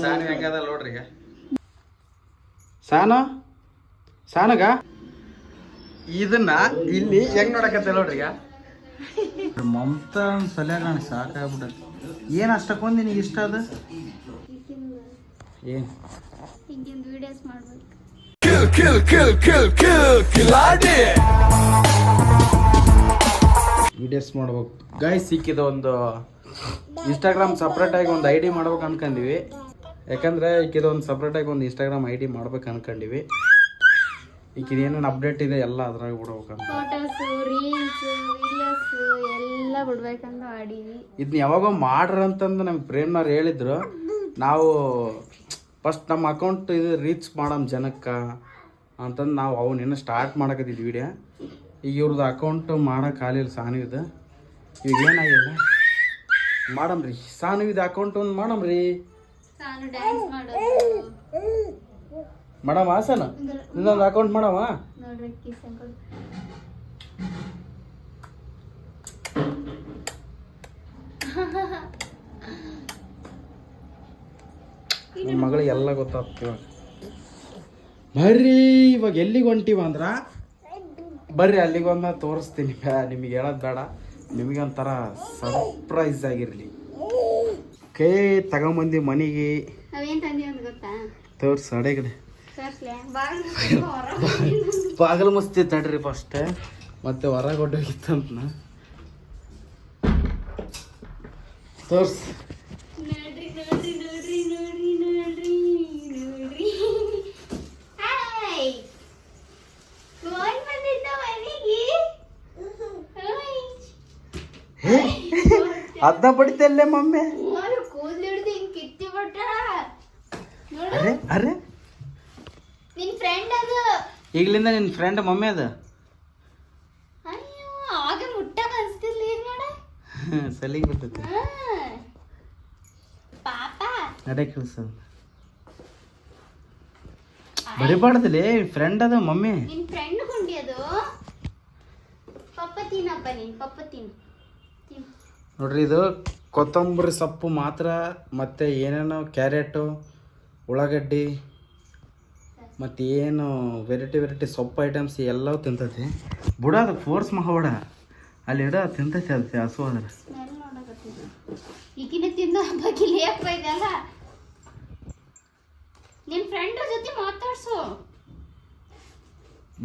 ಸಾನ್ ಹೆಂಗದ ನೋಡ್ರಿ ಈಗ ಸಾನು ಸಾನಗ ಇದನ್ನ ಇಲ್ಲಿ ಹೆಂಗ್ ನೋಡಕತ್ತ ನೋಡ್ರಿ ಈಗ ಮಮತಾ ಸಲ್ಯಾಗ ಸಾಕಾಗ್ಬಿಟ್ಟೈತಿ. ಏನು ಅಷ್ಟಕ್ಕೊಂದು ನಿನಗೆ ಇಷ್ಟ ಅದ ಏನು ವಿಡಿಯೋಸ್ ಮಾಡ್ಬೇಕು ವಿಡಿಯೋಸ್ ಮಾಡ್ಬೇಕು ಗಾಯ್. ಸಿಕ್ಕಿದ ಒಂದು ಇನ್ಸ್ಟಾಗ್ರಾಮ್ ಸಪ್ರೇಟಾಗಿ ಒಂದು ಐ ಡಿ ಮಾಡ್ಬೇಕು ಅನ್ಕೊಂಡಿವಿ. ಯಾಕಂದರೆ ಈಕಿದ ಒಂದು ಸಪ್ರೇಟಾಗಿ ಒಂದು ಇನ್ಸ್ಟಾಗ್ರಾಮ್ ಐ ಡಿ ಮಾಡ್ಬೇಕು ಅನ್ಕೊಂಡಿವಿ. ಈಕಿದ ಏನೇನು ಅಪ್ಡೇಟ್ ಇದೆ ಎಲ್ಲ ಅದ್ರಾಗ ಬಿಡ್ಬೇಕಂತ. ಫೋಟೋಸ್ ರೀಲ್ಸ್ ವಿಡಿಯೋಸ್ ಎಲ್ಲ ಬಿಡ್ಬೇಕಂತ ಮಾಡೀವಿ. ಇದನ್ನ ಯಾವಾಗ ಮಾಡ್ರಿ ಅಂತಂದು ನಮ್ಗೆ ಪ್ರೇಮ್ನವ್ರು ಹೇಳಿದ್ರು. ನಾವು ಫಸ್ಟ್ ನಮ್ಮ ಅಕೌಂಟ್ ಇದು ರೀಚ್ ಮಾಡಮ್ ಜನಕ್ಕೆ ಅಂತಂದು ನಾವು ಅವನ್ನೇನು ಸ್ಟಾರ್ಟ್ ಮಾಡಕತ್ತಿದ್ವಿ ವಿಡಿಯೋ. ಈಗ ಇವ್ರದ್ದು ಅಕೌಂಟ್ ಮಾಡೋಕೆ ಆಗಲಿಲ್ಲ ಸಾನುವಿದ. ಈಗ ಏನಾಗಿಲ್ಲ ಮಾಡಮ್ರಿ ಸಾನುವಿದ ಅಕೌಂಟ್ ಒಂದು ಮಾಡಮ್ರಿ. ಮಾಡಮ್ಮ ಸಾನ ಇನ್ನೊಂದು ಅಕೌಂಟ್ ಮಾಡಮ್ಮ ನಿಮ್ಮ ಮಗಳಿಗೆ ಎಲ್ಲ ಗೊತ್ತಾಗ್ತಿವ. ಬರ್ರಿ ಇವಾಗ ಎಲ್ಲಿಗೆ ಹೊಂಟಿವ ಅಂದ್ರ ಬರ್ರಿ ಅಲ್ಲಿಗೆ ಒಂದ ತೋರಿಸ್ತೀನಿ. ನಿಮಗೆ ಹೇಳೋದು ಬೇಡ, ನಿಮಗೆ ಒಂಥರ ಸರ್ಪ್ರೈಸ್ ಆಗಿರಲಿ. ಕೈ ತಗೊಂಬಂದಿ ಮನೆಗೆ ತೋರ್ಸಿ ಅಡೆಗಡೆ ಬಾಗಲು ಮಸ್ತಿ ತಡ್ರಿ ಫಸ್ಟ್ ಮತ್ತೆ ಹೊರಗೆ ಹೊಟ್ಟೋಗಿತ್ತಂತ ತೋರ್ಸಿ. ಅದನ್ನ ಬಡಿತಲ್ಲೇ ಮಮ್ಮಿ. ಅರೆ ಅರೆ ಈಗಲಿಂದ ನಿನ್ನ ಫ್ರೆಂಡ್ ಮಮ್ಮಿ ಅದ ಸಲಿಗೆ ಬಿಡ್ತೈತಿ ಅಡೆ ಕೆಲಸ ಬಡಿಬಾರ್ದಲ್ಲಿ ಫ್ರೆಂಡ್ ಅದ ಮಮ್ಮಿ. ನೋಡ್ರಿ ಇದು ಕೊತ್ತಂಬರಿ ಸೊಪ್ಪು ಮಾತ್ರ ಮತ್ತೆ ಏನೇನೋ ಕ್ಯಾರೆಟು ಉಳ್ಳಾಗಡ್ಡಿ ಮತ್ತು ಏನು ವೆರೈಟಿ ಸೊಪ್ಪು ಐಟಮ್ಸ್ ಎಲ್ಲವೂ ತಿಂತೈತಿ. ಬುಡ ಅದಕ್ಕೆ ಫೋರ್ಸ್ ಮಾಡಬೇಡ, ಅಲ್ಲಿ ಇಡ ತಿಂತೈತಿ ಅದಕ್ಕೆ ಹಸು ಅದ್ರ.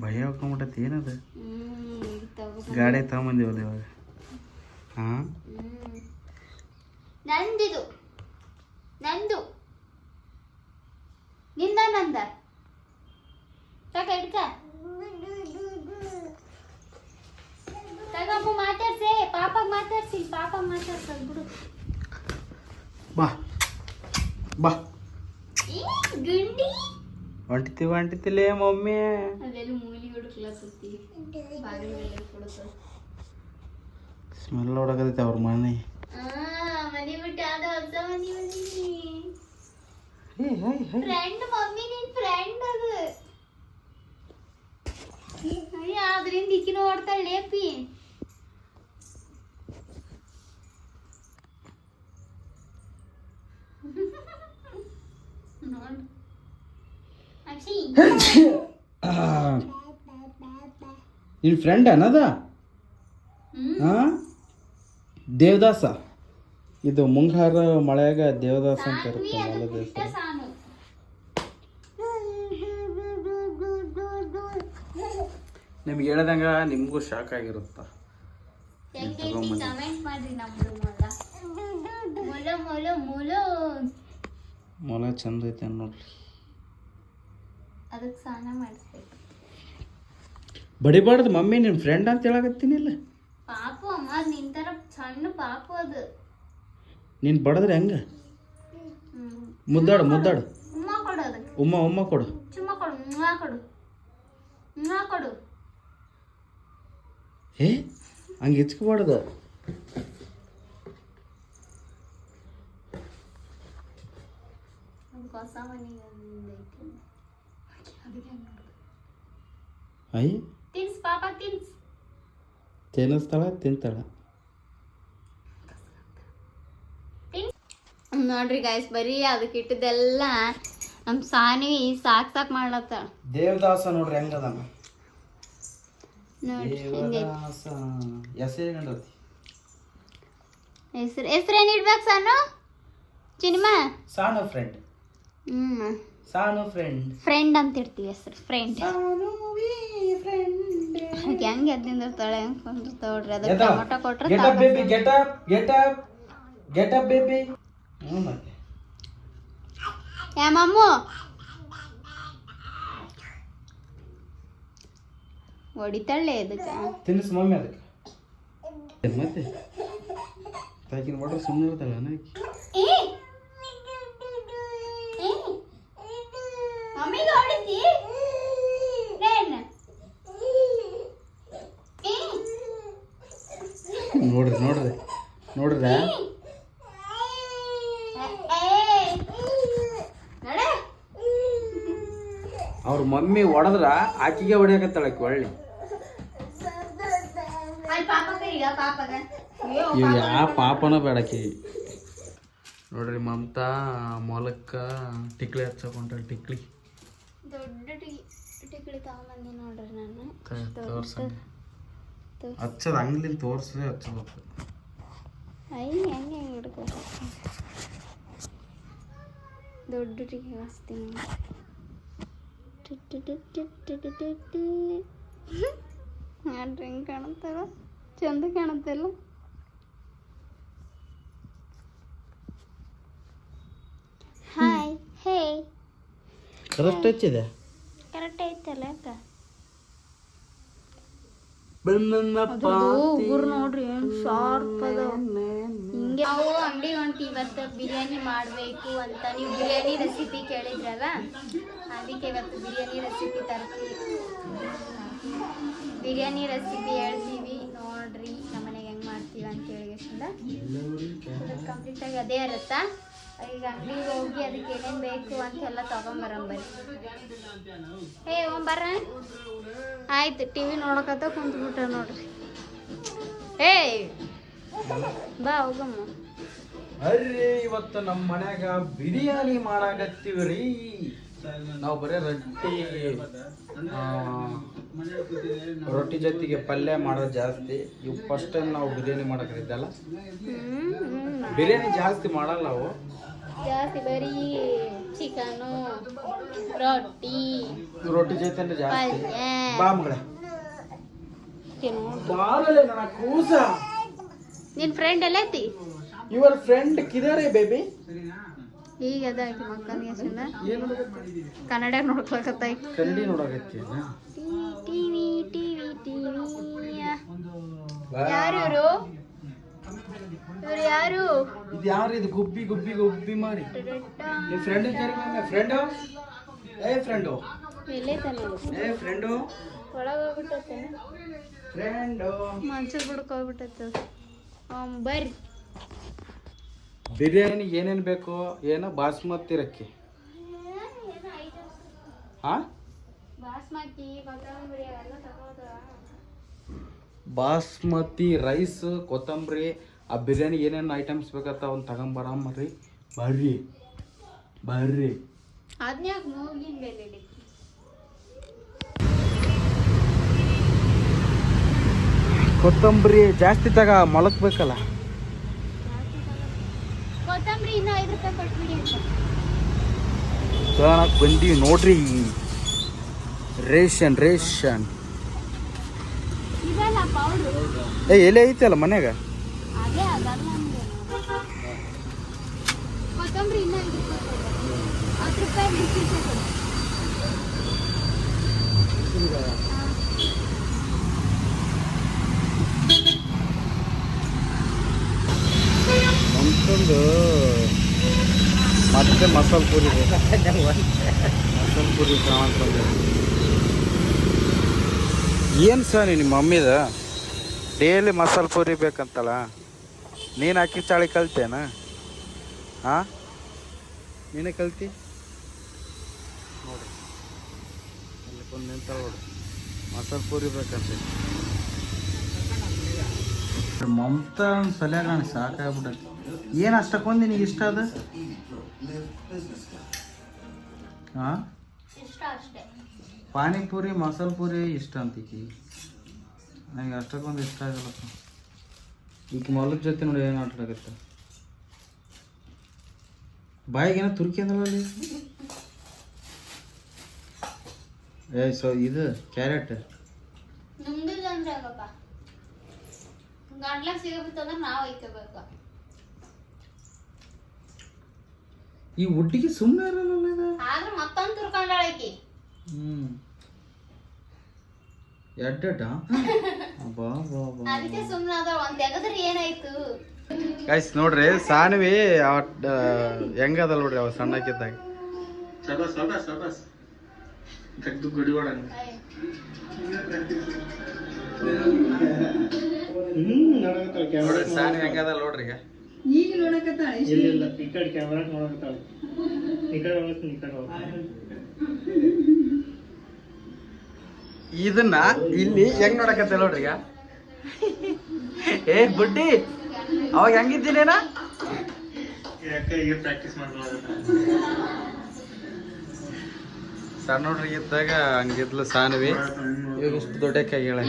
ಭಯ ಹೋಗ್ಕೊಂಬಿಟ್ಟೈತಿ. ಏನದು ಗಾಡಿ ತಗೊಂಬಂದಿವಲ್ಲ ಇವಾಗ. ಹಾಂ ನಂದಿದು ನಂದು ನಿಂದ ನಂದ ತಗಪ್ಪ ಮಾತಾಡ್ಸೆ ಪಾಪ ಮಾತಾಡ್ಸೋದು ಬಿಡು. ಬಾ ಬಾ ಗುಂಡಿ ಹೊಂಟಿತಿಲೇ ಮಮ್ಮಿ. ಅದೆಲ್ಲ ಮೂಲಿ ಹುಡುಕ್ಲತ್ತಿ ಸ್ಮೆಲ್ ಹೊಡಕತೈತೆ ಅವ್ರ ಮನೆ. ಮನೆ ಬಿಟ್ಟು ಅದು ಹೊಸ ಮನೆ ಫ್ರೆಂಡ್ ಮಮ್ಮಿ ನಿನ್ ಫ್ರೆಂಡ್ ಅದು ಆದ್ರಿಂದ ಈಕಿನ ಓಡ್ತಾಳೆ ಲೇಪಿ. ನಿನ್ ಫ್ರೆಂಡ್ ಅನ್ನದ ದೇವದಾಸ. ಇದು ಮುಂಗಾರ ಮಳೆಯಾಗ ದೇವದಾಸ ಅಂತ ಇರುತ್ತೆ. ನಿಮ್ಗೆ ಹೇಳ್ದಂಗ ನಿಮ್ಗೂ ಶಾಕ್ ಆಗಿರುತ್ತ. ಮೊಲ ಚಂದ ಐತೆ ನೋಡ್ರಿ. ಅದಕ್ಕೆ ಸ್ನಾನ ಮಾಡಿಸ್ಬೇಕು. ಬಡಿಬಾರ್ದು ಮಮ್ಮಿ, ನಿನ್ ಫ್ರೆಂಡ್ ಅಂತ ಹೇಳಕತ್ತೀನಿಲ್ಲ. ಪಾಪು ಅಮ್ಮ ನಿಂತರ ಸಣ್ಣ ಪಾಪು ಅದು. ನೀನ್ ಬಡದ್ರೆ ಹೆಂಗ? ಮುದ್ದಾಡು ಮುದ್ದಾಡು. ಉಮ್ಮ ಕೊಡು ಅದಕ್ಕೆ. ಉಮ್ಮ ಕೊಡು. ಚುಮ್ಮ ಕೊಡು. ಕೊಡು. ಏ ಹಂಗೆ ಇಚ್ಕೋಬಾರ್ದು. ಹೊಸ ಮನೆ ಅಯ್ಯ ತಿನ್ಸ್ ಪಾಪ ತಿನ್ನಿಸ್ತಾಳ ತಿಂತಾಳ. ನೋಡ್ರಿ ಗಾಯ್ಸ್ ಬರೀ ಅದಕ್ಕೆ ಇಟ್ಟಿದ್ದೆಲ್ಲ ನಮ್ಮ ಸಾನ್ವಿ ಸಾಕ್ ಮಾಡ್ಲತ್ತಾಳ. ದೇವದಾಸ ನೋಡ್ರಿ ಹೆಂಗದ ನೋಡ್ರಿ ದೇವದಾಸ ಹೆಸರೇನು ಇಡ್ಬೇಕು ಸಾನು ಚಿನಿಮಾ? ಸಾನು ಫ್ರೆಂಡ್. ಸಾನು ಫ್ರೆಂಡ್. ಫ್ರೆಂಡ್ ಅಂತ ಇರ್ತೀವಿ ಹೆಸರು ಫ್ರೆಂಡ್. ಹೆಂಗೆ ಎದ್ದಿಂದಿರ್ತಾಳೆ ಹೆಂಗೆ ಕುಂದಿರ್ತಾಳೆ ನೋಡ್ರಿ. ಅದಕ್ಕೆ ಟೊಮೊಟೊ ಕೊಟ್ರೆ get up baby, get up, get up, get up baby. ಮತ್ತೆ ಯಾ ಮಮ್ಮು ಹೊಡಿತಾಳೆ ಇದಕ್ಕೆ. ತಿನ್ನಿಸ್ ಮಮ್ಮಿ ಅದಕ್ಕೆ. ಮತ್ತೆ ತಾಕಿನ ವಾಟರ್ ಸುಮ್ಮನೆ ಇರ್ತಾಳೆ ಮಮ್ಮಿಗೆ ಹೊಡಿತಿ ನೋಡ್ರಿ ನೋಡ್ರಿ ನೋಡ್ರ ಅವ್ರ ಮಮ್ಮಿ ಹೊಡೆದ್ರ ಆಕಿಗೆ ಹೊಡಿಯಕತ್ತಾಳ ಆಕಿ ಒಳ್ಳೆ. ಇವ್ ಯಾವ ಪಾಪನ ಬೇಡಕಿ. ನೋಡ್ರಿ ಮಮತಾ ಮೊಲಕ್ಕ ಟಿಕ್ಲಿ ಹಚ್ಚಕೊಂಡ್ರೆ ಟಿಕ್ಲಿ ದೊಡ್ಡ ಟಿಕ್ಲಿ ತಗೊಂಬಂದಿ ನೋಡ್ರಿ ನಾನು. ತೋರ್ಸ ಹಚ್ಚದ ಅಂಗ್ಲಿಂದ ತೋರ್ಸದೆ ಹಚ್ಚಬೇಕು. ಹೆಂಗೆ ಹಿಡ್ಕೋಬೇಕು ದೊಡ್ಡ ಟಿಕ್ಲಿ ಹಚ್ತೀನಿ. ನೋಡ್ರಿ ಹೆಂಗೆ ಕಾಣುತ್ತಲ್ಲ ಚಂದ ಕಾಣುತ್ತಲ್ಲ. ಹಾಯ್ ಹೇ ಕರೆಕ್ಟ್ ಹಚ್ಚಿದೆ. ಕರೆಕ್ಟ್ ಐತಲ್ಲ ಅಕ್ಕ. ಉಗುರು ನೋಡ್ರಿ ಏನು ಶಾರ್ಪ್ ಅದ. ಹಿಂಗೆ ನಾವು ಅಂಗಡಿ ಹೊಂಟಿ ಇವತ್ತು ಬಿರಿಯಾನಿ ಮಾಡಬೇಕು ಅಂತ. ನೀವು ಬಿರಿಯಾನಿ ರೆಸಿಪಿ ಕೇಳಿದ್ರಲ್ಲ, ಅದಕ್ಕೆ ಇವತ್ತು ಬಿರಿಯಾನಿ ರೆಸಿಪಿ ತರ್ತೀವಿ. ಬಿರಿಯಾನಿ ರೆಸಿಪಿ ಹೇಳ್ತೀವಿ ನೋಡ್ರಿ ನಮ್ಮನೆಗೆ ಹೆಂಗೆ ಮಾಡ್ತೀವಿ ಅಂತ ಹೇಳಿಗೆಸಿಂದ ಕಂಪ್ಲೀಟಾಗಿ ಅದೇ ಇರುತ್ತಾ. ಈಗ ಅಂಗಡಿಗೆ ಹೋಗಿ ಅದಕ್ಕೆ ಏನೇನು ಬೇಕು ಅಂತೆಲ್ಲ ತೊಗೊಂಬರಂಬರಿ. ಬರ್ರ ಆಯ್ತು. ಟಿ ವಿ ನೋಡಕತ್ತ ಕುಂತ್ಬಿಟ್ಟ ನೋಡ್ರಿ. ಬಾ ಹೋಗಮ್ಮ. ಅರ್ರಿ ಇವತ್ತು ನಮ್ಮ ಮನ್ಯಾಗ ಬಿರಿಯಾನಿ ಮಾಡಾಕತ್ತೀವಿ ರೀ. ನಾವು ಬರೀ ರೊಟ್ಟಿ ಜೊತೆಗೆ ಪಲ್ಯ ಮಾಡೋದು ಜಾಸ್ತಿ. ಇವು ಫಸ್ಟ್ ಟೈಮ್ ನಾವು ಬಿರಿಯಾನಿ ಮಾಡಕತ್ತಿದ್ದಲ್ಲ. ಬಿರಿಯಾನಿ ಜಾಸ್ತಿ ಮಾಡಲ್ಲ ನಾವು, ಜಾಸ್ತಿ ಬರೀ ಚಿಕನು ರೊಟ್ಟಿ ಜೊತೆ ಜಾಸ್ತಿ. ಬಾ ಮಗಳ ನನ್ನ ಕೂಸ. ನಿನ್ ಫ್ರೆಂಡ್ ಎಲ್ಲ ಐತಿ? ಯುವರ್ ಫ್ರೆಂಡ್ ಕಿದಾರೆ ಬೇಬಿ. ಈಗ ಅದಾಯ್ತು ಮಕ್ಕಳಿಗೆ ಕನ್ನಡ ನೋಡ್ಕೊಳಕತ್ತಾಯಿ. ಕನ್ನಡಿ ನೋಡಕತ್ತಿ. TV TV TV. ಯಾರು ಇವರು? ಇವ್ರು ಯಾರು? ಇದು ಯಾರು? ಇದು ಗುಬ್ಬಿ ಗುಬ್ಬಿ ಗುಬ್ಬಿ ಮಾರಿ. ನಿಮ್ಮ ಫ್ರೆಂಡ್ ಫ್ರೆಂಡು ಫ್ರೆಂಡು ಎಲ್ಲೇ ತಾನೆ ಫ್ರೆಂಡು ಒಳಗೆ ಹೋಗ್ಬಿಟ್ಟೆ. ಫ್ರೆಂಡು ಮನ್ಸೂರ್ ಬಿಡಕ್ಕೆ ಹೋಗ್ಬಿಟ್ಟೈತೆ. ಬರ್ರಿ. ಬಿರಿಯಾನಿ ಏನೇನು ಬೇಕು? ಏನೋ ಬಾಸ್ಮತಿ ರಕ್ಕಿ. ಬಾಸ್ಮತಿ ರೈಸ್, ಕೊತ್ತಂಬರಿ, ಆ ಬಿರಿಯಾನಿ ಏನೇನು ಐಟಮ್ಸ್ ಬೇಕತ್ತ ಅವ್ನು ತಗೊಂಬರಮ್ರಿ. ಬರ್ರಿ ಬರ್ರಿ. ಕೊತ್ತಂಬರಿ ಜಾಸ್ತಿ ತಗ ಮೊಳಕ್ಬೇಕಲ್ಲ. ಕೊತ್ತಂಬರಿ ಇನ್ನೂ 5 ರೂಪಾಯಿ ಕೊಟ್ಬಿಡಿ. ಬಂದೀವಿ ನೋಡ್ರಿ. ರೇಷನ್ ರೇಷನ್ ಇದಲ್ಲ ಪೌಡ್ರು. ಎಲೆ ಐತಲ್ಲ ಮನ್ಯಾಗ. ಅದೇ ಅದಲ್ಲ ನಮ್ಗೆ. ಕೊತ್ತಂಬರಿ ಇನ್ನೂ 5 ರೂಪಾಯಿ 10 ರೂಪಾಯಿ ಬಿಸಿಟ್ಟು ಕೊಡಿ. ಅಂತಂದು ಮತ್ತೆ ಮಸಾಲೆ ಪೂರಿ ಮಸಾಲೆ ಪೂರಿ ಅಂತಂದು. ಏನು ಸರ್ ನಿಮ್ಮ ಮಮ್ಮಿದ ಡೈಲಿ ಮಸಾಲೆ ಪೂರಿ ಬೇಕಂತಲ್ಲ. ನೀನು ಅಕ್ಕಿ ಚಾಳಿ ಕಲ್ತೇನ? ಹಾಂ, ನೀನೇ ಕಲ್ತಿ ನೋಡಿ. ಅಲ್ಲಿ ಬಂದು ನಿಂತ ನೋಡ್ರಿ, ಮಸಾಲೆ ಪೂರಿ ಬೇಕಂತ. ಮಮತಾ ಸಲಿಯಾಗ ಸಾಕಾಗ್ಬಿಟ್ಟೈತಿ. ಏನು ಅಷ್ಟಕ್ಕೊಂದು ನಿನಗೆ ಇಷ್ಟ ಅದ? ಹಾಂ, ಇಷ್ಟ ಅಷ್ಟೇ. ಪಾನಿಪುರಿ ಮಸಾಲೆ ಪೂರಿ ಇಷ್ಟ ಅಂತೀಕಿ, ನನಗೆ ಅಷ್ಟಕ್ಕೊಂದು ಇಷ್ಟ ಆಗಲ್ಲಪ್ಪ. ಈಗ ಮೊಲದ ಜೊತೆ ನೋಡಿ ಏನು ಆಟ ಆಗುತ್ತೆ. ಬಾಯಿಗೇನೋ ತುರ್ಕಿ ಅಂದ್ರಲ್ಲಿ. ಇದು ಕ್ಯಾರೆಟ್ ನುಂಗಿಲ್ಲ ಅಂದ್ರೆ ಆಗಪ್ಪ, ಗಂಟ್ಲಾಗ ಸಿಗಬೇಕಂದ್ರೆ ನಾವು ಒಯ್ಕೋಬೇಕು. ಈ ಹುಡ್ಡಿಗೆ ಸುಮ್ಮನೆ ಇರಲ್ಲ ಇದು. ಆದ್ರೆ ಮತ್ತೊಂದು ತುರ್ಕೊಂಡಾಳಕಿ. ಎಡ್ಡ ಬಾ ಬಾ ಬಾ. ಅದಕ್ಕೆ ಸುಮ್ಮನೆ ಅದ ಒಂದ್ ತೆಗದ್ರೆ ಏನಾಯ್ತು. ಗೈಸ್ ನೋಡ್ರಿ, ಸಾನ್ವಿ ಹೆಂಗದ ನೋಡ್ರಿ ಅವ ಸಣ್ಣಕ್ಕಿದ್ದಾಗ. ಸಾನ್ವಿ ಹೆಂಗದ ನೋಡ್ರಿ ಈಗ. ಈಗ ನೋಡಕತ್ತಾಳ. ಇಲ್ಲ ಈ ಕಡೆ ಕ್ಯಾಮೆರಾ ನೋಡಕತ್ತಾಳ. ಈ ಕಡೆ ಹೋಗ್ತೀನಿ, ಈ ಕಡೆ ಹೋಗ್ತೀನಿ. ಇದನ್ನ ಇಲ್ಲಿ ಹೆಂಗ್ ನೋಡಕತ್ತ ನೋಡ್ರಿ ಈಗ. ಏ ಬುಡ್ಡಿ, ಅವಾಗ ಹೆಂಗಿದ್ದೀನೇನ? ಯಾಕೆ ಈಗ ಪ್ರಾಕ್ಟೀಸ್ ಮಾಡ್ಕೊಳ್ಳೋದು. ಸಣ್ಣ ಹುಡ್ರಿಗೆ ಇದ್ದಾಗ ಹಂಗಿದ್ಲು ಸಾನ್ವಿ, ಇವಾಗ ಇಷ್ಟು ದೊಡ್ಡಕ್ಕಾಗಿ ಹೇಳ.